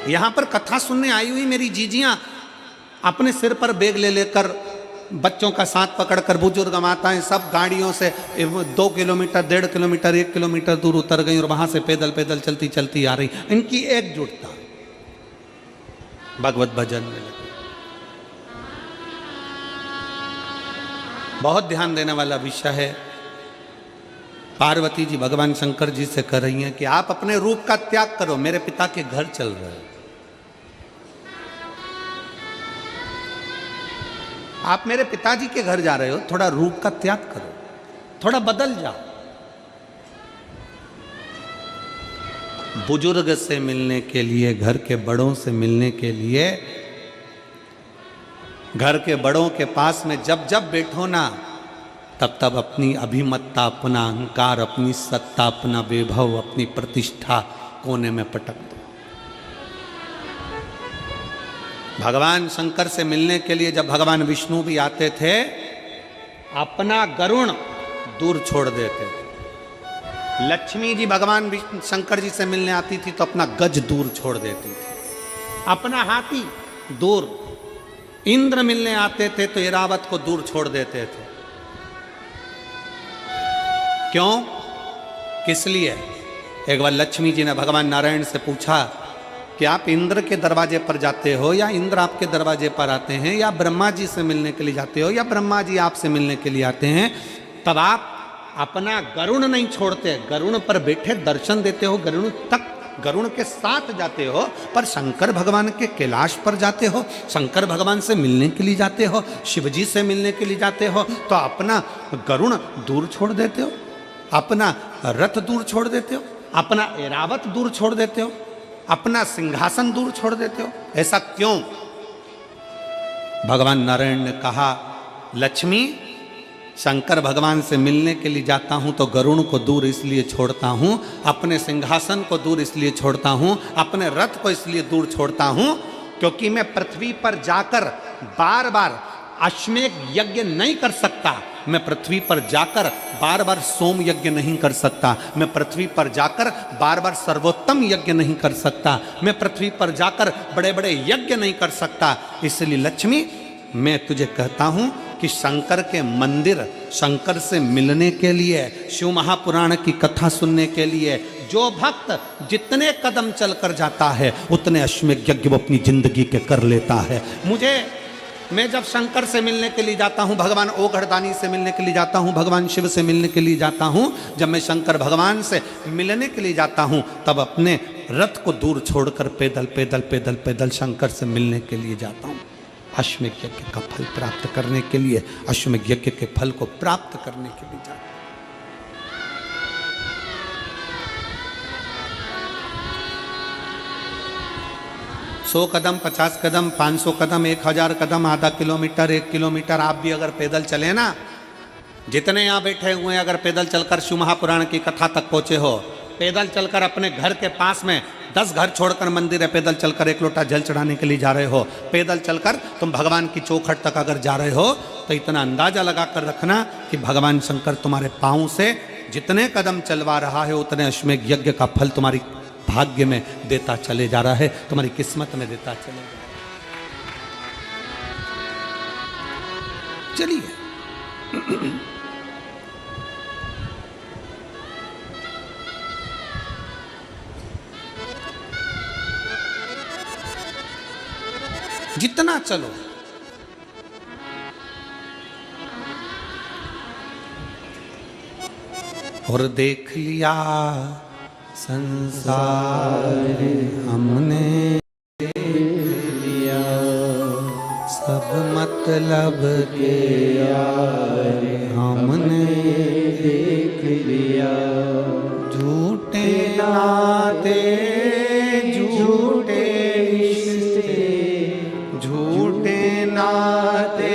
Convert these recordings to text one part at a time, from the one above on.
यहां पर कथा सुनने आई हुई मेरी जीजियां अपने सिर पर बैग ले लेकर, बच्चों का साथ पकड़कर, बुजुर्ग माताएं सब गाड़ियों से 2 किलोमीटर, 1.5 किलोमीटर, 1 किलोमीटर दूर उतर गई और वहां से पैदल पैदल चलती चलती आ रही। इनकी एकजुटता भगवत भजन में लगी। बहुत ध्यान देने वाला विषय है। पार्वती जी भगवान शंकर जी से कह रही हैं कि आप अपने रूप का त्याग करो, मेरे पिता के घर चल रहे हैं। आप मेरे पिताजी के घर जा रहे हो, थोड़ा रूप का त्याग करो, थोड़ा बदल जाओ। बुजुर्ग से मिलने के लिए, घर के बड़ों से मिलने के लिए, घर के बड़ों के पास में जब जब बैठो ना, तब तब अपनी अभिमत्ता, अपना अहंकार, अपनी सत्ता, अपना वैभव, अपनी प्रतिष्ठा कोने में पटक दो। भगवान शंकर से मिलने के लिए जब भगवान विष्णु भी आते थे, अपना गरुण दूर छोड़ देते थे। लक्ष्मी जी भगवान शंकर जी से मिलने आती थी तो अपना गज दूर छोड़ देती थी, अपना हाथी दूर। इंद्र मिलने आते थे तो ऐरावत को दूर छोड़ देते थे। क्यों? किस लिए? एक बार लक्ष्मी जी ने भगवान नारायण से पूछा कि आप इंद्र के दरवाजे पर जाते हो या इंद्र आपके दरवाजे पर आते हैं, या ब्रह्मा जी से मिलने के लिए जाते हो या ब्रह्मा जी आपसे मिलने के लिए आते हैं? तब आप अपना गरुण नहीं छोड़ते, गरुण पर बैठे दर्शन देते हो, गरुण तक, गरुण के साथ जाते हो, पर शंकर भगवान के कैलाश पर जाते हो, शंकर भगवान से मिलने के लिए जाते हो, शिव जी से मिलने के लिए जाते हो, तो अपना गरुण दूर छोड़ देते हो, अपना रथ दूर छोड़ देते हो, अपना ऐरावत दूर छोड़ देते हो, अपना सिंहासन दूर छोड़ देते हो। ऐसा क्यों? भगवान नारायण ने कहा, लक्ष्मी, शंकर भगवान से मिलने के लिए जाता हूं तो गरुण को दूर इसलिए छोड़ता हूं, अपने सिंहासन को दूर इसलिए छोड़ता हूं, अपने रथ को इसलिए दूर छोड़ता हूं, क्योंकि मैं पृथ्वी पर जाकर बार बार अश्वमेध यज्ञ नहीं कर सकता। मैं पृथ्वी पर जाकर बार बार सोम यज्ञ नहीं कर सकता। मैं पृथ्वी पर जाकर बार बार सर्वोत्तम यज्ञ नहीं कर सकता। मैं पृथ्वी पर जाकर बड़े बड़े यज्ञ नहीं कर सकता। इसलिए लक्ष्मी, मैं तुझे कहता हूं कि शंकर के मंदिर, शंकर से मिलने के लिए, शिव महापुराण की कथा सुनने के लिए जो भक्त जितने कदम चलकर जाता है उतने अश्वमेध यज्ञ वो अपनी जिंदगी के कर लेता है। मैं जब शंकर से मिलने के लिए जाता हूँ, भगवान ओघड़दानी से मिलने के लिए जाता हूँ, भगवान शिव से मिलने के लिए जाता हूँ, जब मैं शंकर भगवान से मिलने के लिए जाता हूँ तब अपने रथ को दूर छोड़कर पैदल पैदल पैदल पैदल शंकर से मिलने के लिए जाता हूँ, अश्वमेध यज्ञ का फल प्राप्त करने के लिए, अश्वमेध यज्ञ के फल को प्राप्त करने के लिए जाता हूँ। 100 कदम, 50 कदम, 500 कदम, 1000 कदम, आधा किलोमीटर, 1 किलोमीटर आप भी अगर पैदल चले ना, जितने यहाँ बैठे हुए हैं अगर पैदल चलकर शिव महापुराण की कथा तक पहुँचे हो, पैदल चलकर अपने घर के पास में 10 घर छोड़कर मंदिर है, पैदल चलकर 1 लोटा जल चढ़ाने के लिए जा रहे हो, पैदल चलकर तुम भगवान की चौखट तक अगर जा रहे हो, तो इतना अंदाजा लगा कर रखना कि भगवान शंकर तुम्हारे पाँव से जितने कदम चलवा रहा है उतने अश्वमेध यज्ञ का फल तुम्हारी भाग्य में देता चले जा रहा है, तुम्हारी किस्मत में देता चले जा रहा है। चलिए जितना चलो, और देख लिया संसार हमने, देख लिया सब मतलब के यार हमने, देख लिया झूठे नाते झूठे रिश्ते, झूठे नाते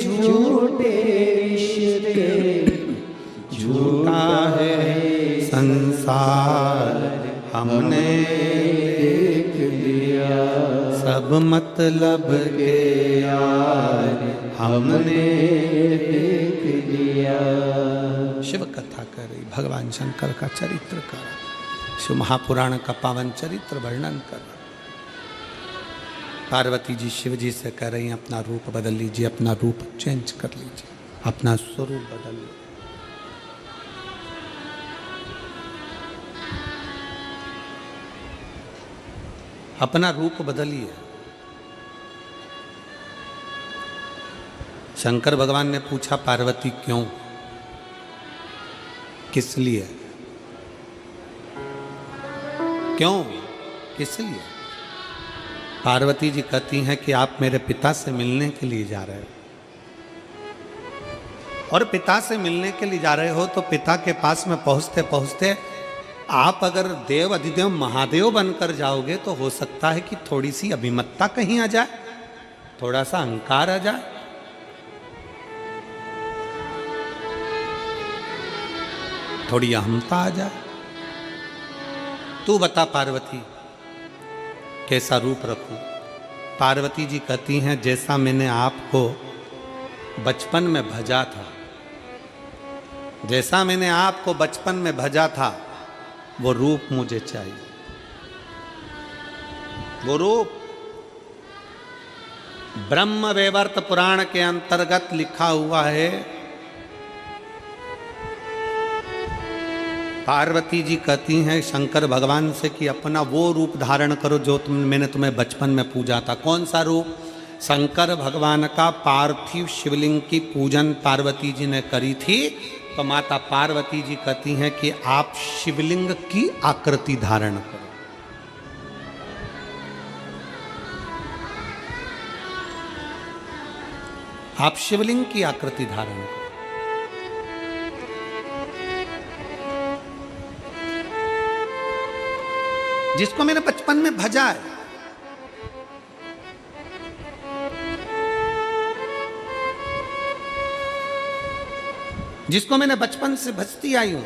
झूठे रिश्ते, झूठा है संसार हमने देख लिया, सब मतलब के यार हमने देख लिया। शिव कथा कर रही, भगवान शंकर का चरित्र कर, शिव महापुराण का पावन चरित्र वर्णन कर, पार्वती जी शिव जी से कह रही हैं अपना रूप बदल लीजिए, अपना रूप चेंज कर लीजिए, अपना स्वरूप बदल लीजिए। अपना रूप बदलिए। शंकर भगवान ने पूछा पार्वती क्यों, किस लिए, क्यों, किस लिए? पार्वती जी कहती हैं कि आप मेरे पिता से मिलने के लिए जा रहे हो, और पिता से मिलने के लिए जा रहे हो तो पिता के पास में पहुंचते पहुंचते आप अगर देव अधिदेव महादेव बनकर जाओगे तो हो सकता है कि थोड़ी सी अभिमत्ता कहीं आ जाए, थोड़ा सा अहंकार आ जाए। थोड़ी अहमता आ जाए। तू बता पार्वती कैसा रूप रखूं? पार्वती जी कहती हैं जैसा मैंने आपको बचपन में भजा था, जैसा मैंने आपको बचपन में भजा था वो रूप मुझे चाहिए। वो रूप ब्रह्म वैवर्त पुराण के अंतर्गत लिखा हुआ है। पार्वती जी कहती हैं शंकर भगवान से कि अपना वो रूप धारण करो जो मैंने तुम्हें बचपन में पूजा था। कौन सा रूप? शंकर भगवान का पार्थिव शिवलिंग की पूजन पार्वती जी ने करी थी, तो माता पार्वती जी कहती हैं कि आप शिवलिंग की आकृति धारण करो। आप शिवलिंग की आकृति धारण करो। जिसको मैंने बचपन में भजा है, जिसको मैंने बचपन से भजती आई हूं,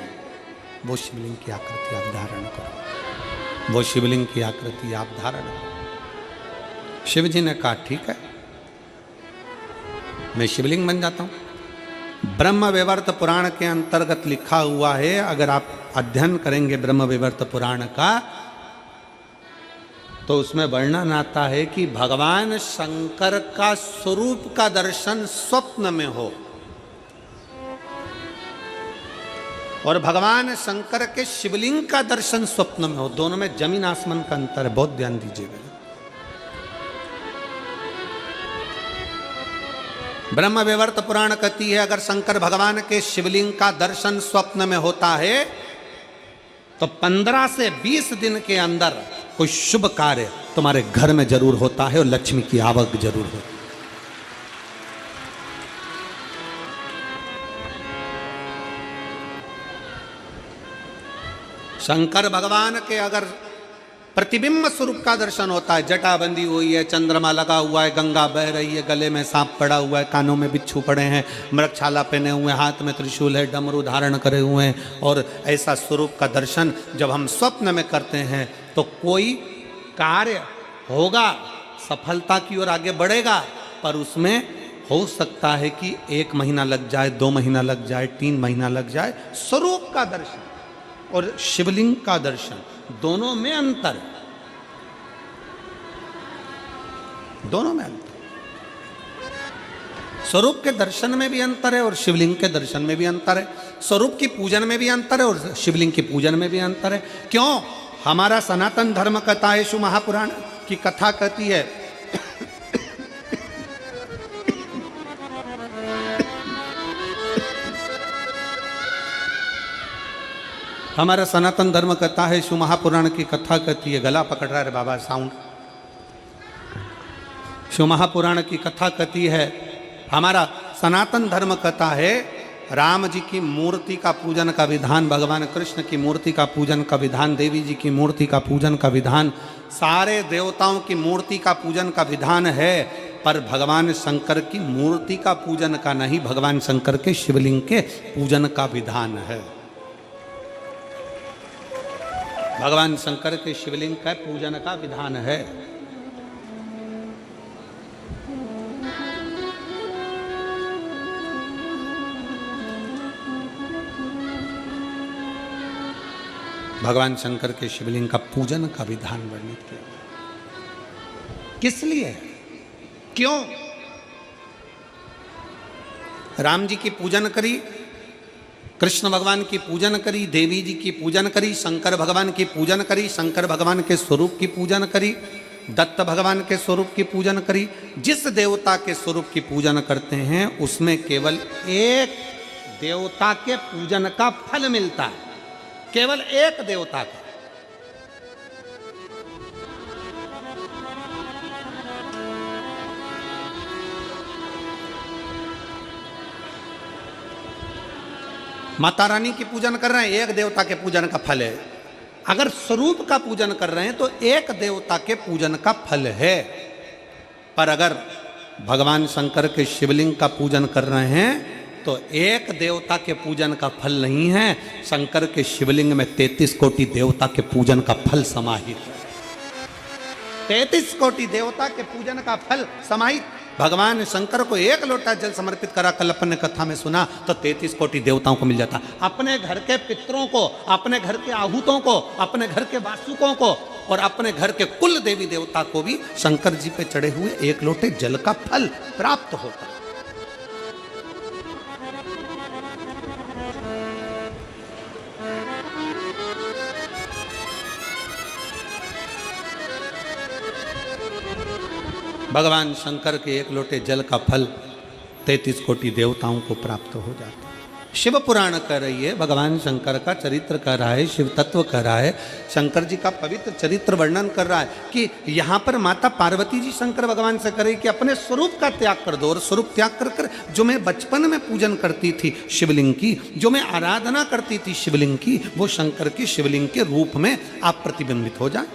वो शिवलिंग की आकृति आप धारण करो, वो शिवलिंग की आकृति आप धारण करो। शिव जी ने कहा ठीक है, मैं शिवलिंग बन जाता हूं। ब्रह्म वैवर्त पुराण के अंतर्गत लिखा हुआ है, अगर आप अध्ययन करेंगे ब्रह्म वैवर्त पुराण का तो उसमें वर्णन आता है कि भगवान शंकर का स्वरूप का दर्शन स्वप्न में हो और भगवान शंकर के शिवलिंग का दर्शन स्वप्न में हो। दोनों में जमीन आसमान का अंतर है, बहुत ध्यान दीजिएगा। ब्रह्म वैवर्त पुराण कहती है अगर शंकर भगवान के शिवलिंग का दर्शन स्वप्न में होता है तो 15 से 20 दिन के अंदर कोई शुभ कार्य तुम्हारे घर में जरूर होता है और लक्ष्मी की आवक जरूर होती है। शंकर भगवान के अगर प्रतिबिंब स्वरूप का दर्शन होता है, जटा बंदी हुई है, चंद्रमा लगा हुआ है, गंगा बह रही है, गले में सांप पड़ा हुआ है, कानों में बिच्छू पड़े हैं, मृगछाला पहने हुए, हाथ में त्रिशूल है, डमरू धारण करे हुए हैं, और ऐसा स्वरूप का दर्शन जब हम स्वप्न में करते हैं तो कोई कार्य होगा, सफलता की ओर आगे बढ़ेगा, पर उसमें हो सकता है कि 1 महीना लग जाए, 2 महीना लग जाए, 3 महीना लग जाए। स्वरूप का दर्शन और शिवलिंग का दर्शन दोनों में अंतर है, दोनों में अंतर। स्वरूप के दर्शन में भी अंतर है और शिवलिंग के दर्शन में भी अंतर है। स्वरूप की पूजन में भी अंतर है और शिवलिंग की पूजन में भी अंतर है। क्यों? हमारा सनातन धर्म कहता है, शिव महापुराण की कथा कहती है हमारा सनातन धर्म कहता है, शिव महापुराण की कथा कहती है, गला पकड़ रहा है बाबा साउंड। शिव महापुराण की कथा कहती है, हमारा सनातन धर्म कहता है राम जी की मूर्ति का पूजन का विधान, भगवान कृष्ण की मूर्ति का पूजन का विधान, देवी जी की मूर्ति का पूजन का विधान, सारे देवताओं की मूर्ति का पूजन का विधान है, पर भगवान शंकर की मूर्ति का पूजन का नहीं, भगवान शंकर के शिवलिंग के पूजन का विधान है। भगवान शंकर के शिवलिंग का पूजन का विधान है। भगवान शंकर के शिवलिंग का पूजन का विधान वर्णित किया। किस लिए? क्यों? राम जी की पूजन करी, कृष्ण भगवान की पूजन करी, देवी जी की पूजन करी, शंकर भगवान की पूजन करी, शंकर भगवान के स्वरूप की पूजन करी, दत्त भगवान के स्वरूप की पूजन करी। जिस देवता के स्वरूप की पूजन करते हैं उसमें केवल एक देवता के पूजन का फल मिलता है, केवल एक देवता का। माता रानी की पूजन कर रहे हैं, एक देवता के पूजन का फल है। अगर स्वरूप का पूजन कर रहे हैं तो एक देवता के पूजन का फल है। पर अगर भगवान शंकर के शिवलिंग का पूजन कर रहे हैं तो एक देवता के पूजन का फल नहीं है, शंकर के शिवलिंग में 33 कोटि देवता के पूजन का फल समाहित है। 33 कोटि देवता के पूजन का फल समाहित। भगवान शंकर को एक लोटा जल समर्पित करा, कल अपन ने कथा में सुना, तो 33 कोटि देवताओं को मिल जाता। अपने घर के पितरों को, अपने घर के आहूतों को, अपने घर के वासुकों को और अपने घर के कुल देवी देवता को भी शंकर जी पे चढ़े हुए एक लोटे जल का फल प्राप्त होता। भगवान शंकर के एक लोटे जल का फल 33 कोटि देवताओं को प्राप्त हो जाता है। शिव पुराण कह रही है, भगवान शंकर का चरित्र कर रहा है, शिव तत्व कर रहा है, शंकर जी का पवित्र चरित्र वर्णन कर रहा है कि यहाँ पर माता पार्वती जी शंकर भगवान से करे कि अपने स्वरूप का त्याग कर दो, और स्वरूप त्याग कर कर जो मैं बचपन में पूजन करती थी शिवलिंग की, जो मैं आराधना करती थी शिवलिंग की, वो शंकर की शिवलिंग के रूप में आप प्रतिबिंबित हो जाए।